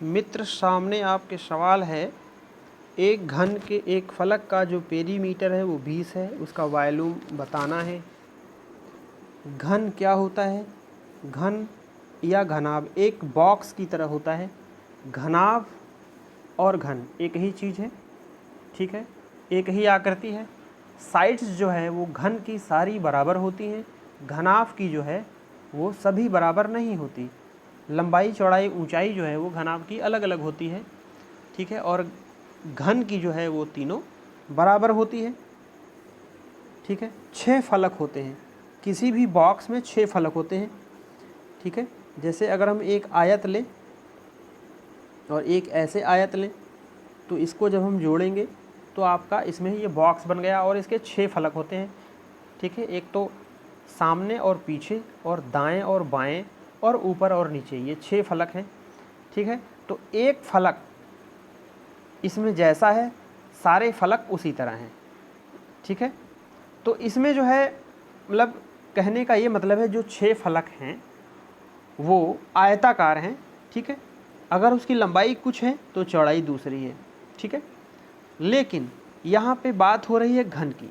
मित्र, सामने आपके सवाल है, एक घन के एक फलक का जो पेरीमीटर है वो 20 है, उसका वॉल्यूम बताना है। घन क्या होता है? घन या घनाभ एक बॉक्स की तरह होता है। घनाभ और घन एक ही चीज़ है, ठीक है, एक ही आकृति है। साइड्स जो है वो घन की सारी बराबर होती हैं, घनाभ की जो है वो सभी बराबर नहीं होती। लंबाई, चौड़ाई, ऊंचाई जो है वो घनाभ की अलग अलग होती है, ठीक है, और घन की जो है वो तीनों बराबर होती है, ठीक है। 6 फलक होते हैं, किसी भी बॉक्स में 6 फलक होते हैं, ठीक है। जैसे अगर हम एक आयत लें और एक ऐसे आयत लें तो इसको जब हम जोड़ेंगे तो आपका इसमें ये बॉक्स बन गया और इसके 6 फलक होते हैं, ठीक है। एक तो सामने और पीछे और दाएं और बाएं और ऊपर और नीचे, ये 6 फलक हैं, ठीक है। तो एक फलक इसमें जैसा है, सारे फलक उसी तरह हैं, ठीक है। तो इसमें जो है मतलब कहने का ये मतलब है जो 6 फलक हैं वो आयताकार हैं, ठीक है। अगर उसकी लंबाई कुछ है तो चौड़ाई दूसरी है, ठीक है। लेकिन यहाँ पे बात हो रही है घन की।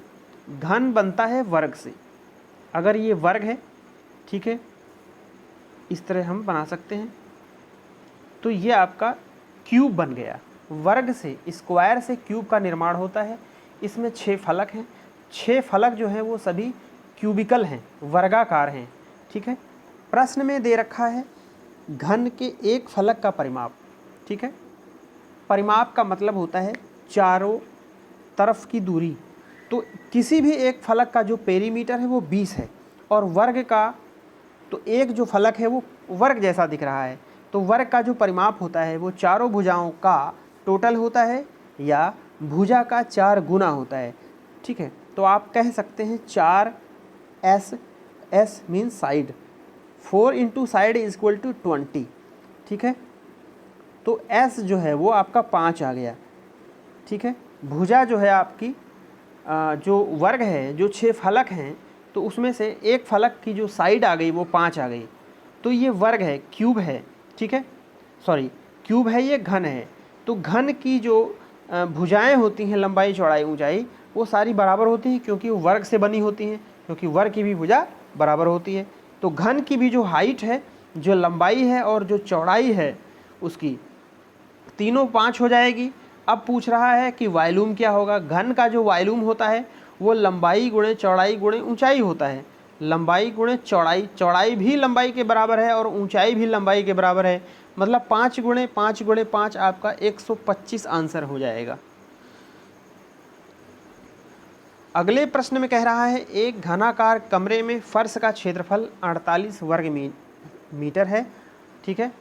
घन बनता है वर्ग से। अगर ये वर्ग है, ठीक है, इस तरह हम बना सकते हैं, तो ये आपका क्यूब बन गया। वर्ग से, स्क्वायर से क्यूब का निर्माण होता है। इसमें 6 फलक हैं। 6 फलक जो हैं वो सभी क्यूबिकल हैं, वर्गाकार हैं, ठीक है। प्रश्न में दे रखा है घन के एक फलक का परिमाप, ठीक है। परिमाप का मतलब होता है चारों तरफ की दूरी। तो किसी भी एक फलक का जो पेरीमीटर है वो 20 है और वर्ग का, तो एक जो फलक है वो वर्ग जैसा दिख रहा है, तो वर्ग का जो परिमाप होता है वो चारों भुजाओं का टोटल होता है या भुजा का 4 गुना होता है, ठीक है। तो आप कह सकते हैं 4s, s means side, 4 into side is equal to 20, ठीक है। तो s जो है वो आपका 5 आ गया, ठीक है। भुजा जो है आपकी जो वर्ग है, जो 6 फलक हैं, तो उसमें से एक फलक की जो साइड आ गई वो 5 आ गई, तो ये वर्ग है, क्यूब है, ठीक है, सॉरी क्यूब है, ये घन है। तो घन की जो भुजाएं होती हैं, लंबाई, चौड़ाई, ऊंचाई, वो सारी बराबर होती हैं क्योंकि वो वर्ग से बनी होती हैं, क्योंकि वर्ग की भी भुजा बराबर होती है। तो घन की भी जो हाइट है, जो लंबाई है और जो चौड़ाई है, उसकी तीनों 5 हो जाएगी। अब पूछ रहा है कि वॉल्यूम क्या होगा। घन का जो वॉल्यूम होता है वो लंबाई गुणे चौड़ाई गुणे ऊंचाई होता है। लंबाई गुणे चौड़ाई, चौड़ाई भी लंबाई के बराबर है और ऊंचाई भी लंबाई के बराबर है, मतलब 5 गुणे 5 गुणे 5 आपका 125 आंसर हो जाएगा। अगले प्रश्न में कह रहा है एक घनाकार कमरे में फर्श का क्षेत्रफल 48 वर्ग मीटर है, ठीक है।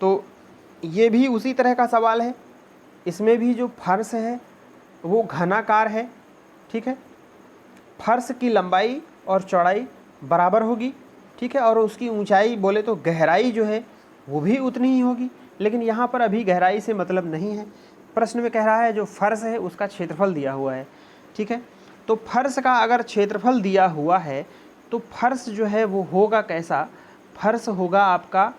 तो ये भी उसी तरह का सवाल है। इसमें भी जो फर्श है वो घनाकार है, ठीक है। फर्श की लंबाई और चौड़ाई बराबर होगी, ठीक है, और उसकी ऊंचाई बोले तो गहराई जो है वो भी उतनी ही होगी, लेकिन यहाँ पर अभी गहराई से मतलब नहीं है। प्रश्न में कह रहा है जो फर्श है उसका क्षेत्रफल दिया हुआ है, ठीक है। तो फर्श का अगर क्षेत्रफल दिया हुआ है तो फर्श जो है वो होगा कैसा? फर्श होगा आपका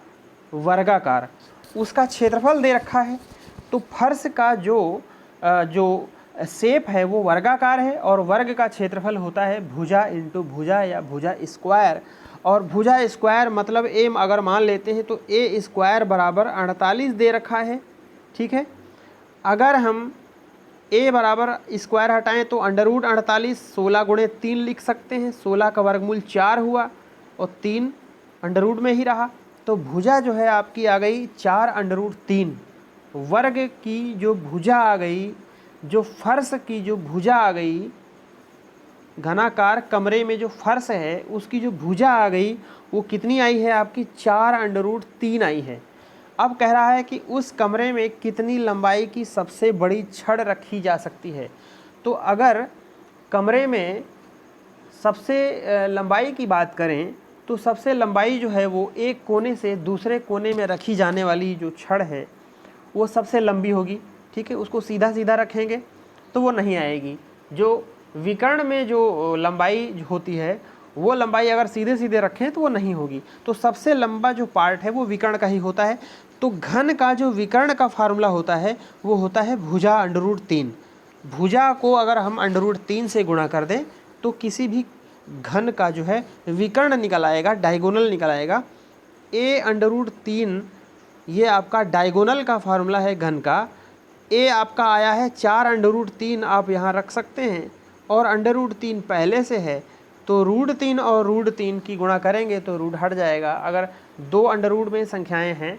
वर्गाकार। उसका क्षेत्रफल दे रखा है, तो फर्श का जो शेप है वो वर्गाकार है और वर्ग का क्षेत्रफल होता है भुजा इंटू भुजा या भुजा स्क्वायर। और भुजा स्क्वायर मतलब ए अगर मान लेते हैं तो ए स्क्वायर बराबर 48 दे रखा है, ठीक है। अगर हम ए बराबर स्क्वायर हटाएं तो अंडर रूट 48 16 गुणे 3 लिख सकते हैं। 16 का वर्गमूल 4 हुआ और 3 अंडर रूट में ही रहा, तो भुजा जो है आपकी आ गई 4 अंडर रूट 3। वर्ग की जो भुजा आ गई, जो फर्श की जो भुजा आ गई, घनाकार कमरे में जो फर्श है उसकी जो भुजा आ गई वो कितनी आई है आपकी? 4 अंडर रूट 3 आई है। अब कह रहा है कि उस कमरे में कितनी लंबाई की सबसे बड़ी छड़ रखी जा सकती है। तो अगर कमरे में सबसे लंबाई की बात करें तो सबसे लंबाई जो है वो एक कोने से दूसरे कोने में रखी जाने वाली जो छड़ है वो सबसे लंबी होगी, ठीक है। उसको सीधा सीधा रखेंगे तो वो नहीं आएगी। जो विकर्ण में जो लंबाई होती है वो लंबाई अगर सीधे सीधे रखें तो वो नहीं होगी। तो सबसे लंबा जो पार्ट है वो विकर्ण का ही होता है। तो घन का जो विकर्ण का फार्मूला होता है वो होता है भुजा √3। भुजा को अगर हम √3 से गुणा कर दें तो किसी भी घन का जो है विकर्ण निकल आएगा, डायगोनल निकल आएगा। a√3 ये आपका डायगोनल का फार्मूला है घन का। a आपका आया है 4√3, आप यहाँ रख सकते हैं, और √3 पहले से है तो √3 और √3 की गुणा करेंगे तो रूट हट जाएगा। अगर दो अंडर रूट में संख्याएं हैं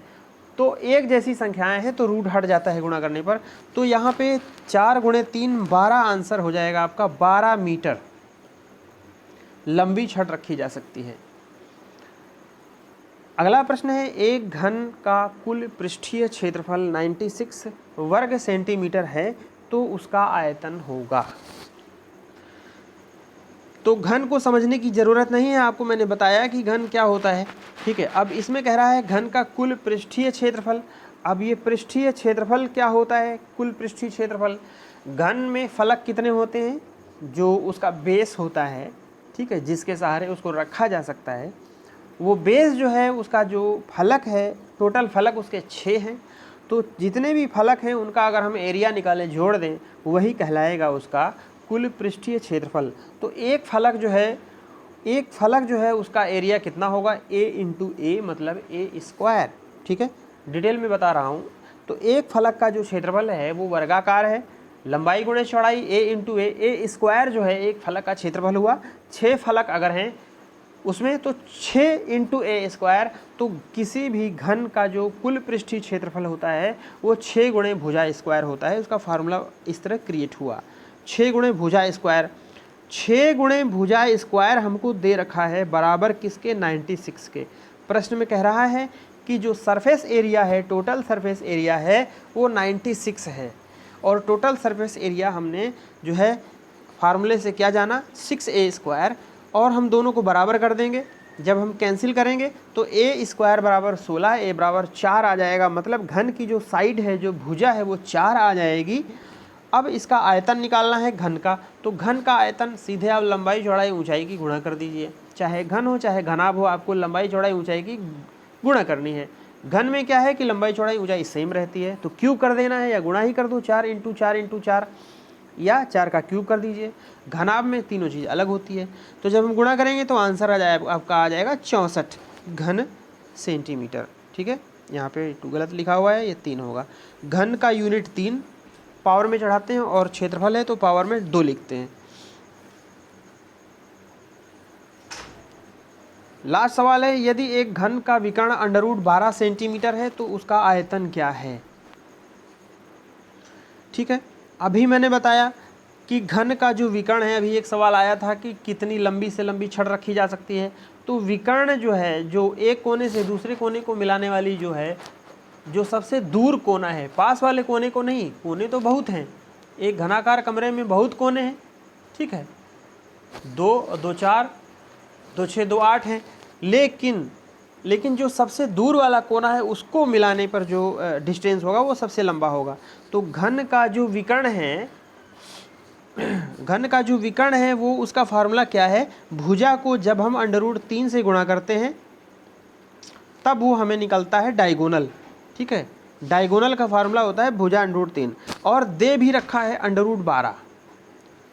तो एक जैसी संख्याएं हैं तो रूट हट जाता है गुणा करने पर। तो यहाँ पे 4 × 3 12 आंसर हो जाएगा आपका। 12 मीटर लंबी छड़ रखी जा सकती है। अगला प्रश्न है, एक घन का कुल पृष्ठीय क्षेत्रफल 96 वर्ग सेंटीमीटर है तो उसका आयतन होगा। तो घन को समझने की ज़रूरत नहीं है, आपको मैंने बताया कि घन क्या होता है। ठीक है, अब इसमें कह रहा है घन का कुल पृष्ठीय क्षेत्रफल। अब ये पृष्ठीय क्षेत्रफल क्या होता है? कुल पृष्ठीय क्षेत्रफल, घन में फलक कितने होते हैं? जो उसका बेस होता है, ठीक है, जिसके सहारे उसको रखा जा सकता है, वो बेस जो है उसका जो फलक है, टोटल फलक उसके 6 हैं। तो जितने भी फलक हैं उनका अगर हम एरिया निकालें, जोड़ दें, वही कहलाएगा उसका कुल पृष्ठीय क्षेत्रफल। तो एक फलक जो है उसका एरिया कितना होगा? a × a मतलब a²। ठीक है, डिटेल में बता रहा हूँ। तो एक फलक का जो क्षेत्रफल है वो वर्गाकार है, लंबाई गुणे चौड़ाई a × a जो है एक फलक का क्षेत्रफल हुआ। 6 फलक अगर हैं उसमें तो 6 × a²। तो किसी भी घन का जो कुल पृष्ठीय क्षेत्रफल होता है वो 6 × भुजा² होता है। उसका फार्मूला इस तरह क्रिएट हुआ, 6 × भुजा²। 6 × भुजा² हमको दे रखा है बराबर किसके? 96 के। प्रश्न में कह रहा है कि जो सरफेस एरिया है, टोटल सरफेस एरिया है वो 96 है, और टोटल सरफेस एरिया हमने जो है फार्मूले से क्या जाना? 6a², और हम दोनों को बराबर कर देंगे। जब हम कैंसिल करेंगे तो a² बराबर 16, a बराबर 4 आ जाएगा। मतलब घन की जो साइड है, जो भुजा है, वो 4 आ जाएगी। अब इसका आयतन निकालना है घन का। तो घन का आयतन सीधे आप लंबाई चौड़ाई ऊंचाई की गुणा कर दीजिए। चाहे घन हो चाहे घनाभ हो, आपको लंबाई चौड़ाई ऊंचाई की गुणा करनी है। घन में क्या है कि लंबाई चौड़ाई ऊंचाई सेम रहती है, तो क्यूब कर देना है या गुणा ही कर दो, 4 × 4 × 4, या 4 का क्यूब कर दीजिए। घनाभ में तीनों चीज़ अलग होती है। तो जब हम गुणा करेंगे तो आंसर आपका आ जाएगा 64 घन सेंटीमीटर। ठीक है, यहाँ पे 2 गलत लिखा हुआ है, ये 3 होगा। घन का यूनिट 3 पावर में चढ़ाते हैं, और क्षेत्रफल है तो पावर में 2 लिखते हैं। लास्ट सवाल है, यदि एक घन का विकर्ण √12 सेंटीमीटर है तो उसका आयतन क्या है? ठीक है, अभी मैंने बताया कि घन का जो विकर्ण है, अभी एक सवाल आया था कि कितनी लंबी से लंबी छड़ रखी जा सकती है। तो विकर्ण जो है, जो एक कोने से दूसरे कोने को मिलाने वाली जो है, जो सबसे दूर कोना है, पास वाले कोने को नहीं, कोने तो बहुत हैं, एक घनाकार कमरे में बहुत कोने हैं। ठीक है, 2 2 4 2 6 2 8 हैं, लेकिन जो सबसे दूर वाला कोना है उसको मिलाने पर जो डिस्टेंस होगा वो सबसे लंबा होगा। तो घन का जो विकर्ण है वो उसका फार्मूला क्या है? भुजा को जब हम √3 से गुणा करते हैं तब वो हमें निकलता है डायगोनल। ठीक है, डायगोनल का फार्मूला होता है भुजा √3, और दे भी रखा है √12।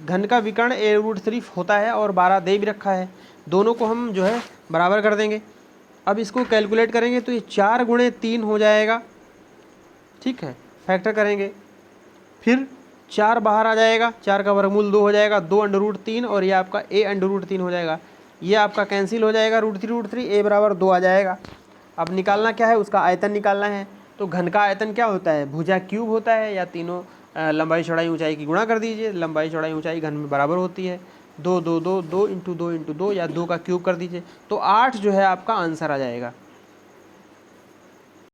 घन का विकर्ण a√3 होता है और 12 दे भी रखा है। दोनों को हम जो है बराबर कर देंगे। अब इसको कैलकुलेट करेंगे तो ये 4 × 3 हो जाएगा। ठीक है, फैक्टर करेंगे, फिर 4 बाहर आ जाएगा, 4 का वर्गमूल 2 हो जाएगा, 2 √3, और ये आपका a√3 हो जाएगा। ये आपका कैंसिल हो जाएगा, √3 a बराबर 2 आ जाएगा। अब निकालना क्या है? उसका आयतन निकालना है। तो घन का आयतन क्या होता है? भुजा क्यूब होता है, या तीनों लंबाई चौड़ाई ऊंचाई की गुणा कर दीजिए। लंबाई चौड़ाई ऊंचाई घन में बराबर होती है, 2 2 2 2 × 2 × 2, या 2 का क्यूब कर दीजिए। तो 8 जो है आपका आंसर आ जाएगा।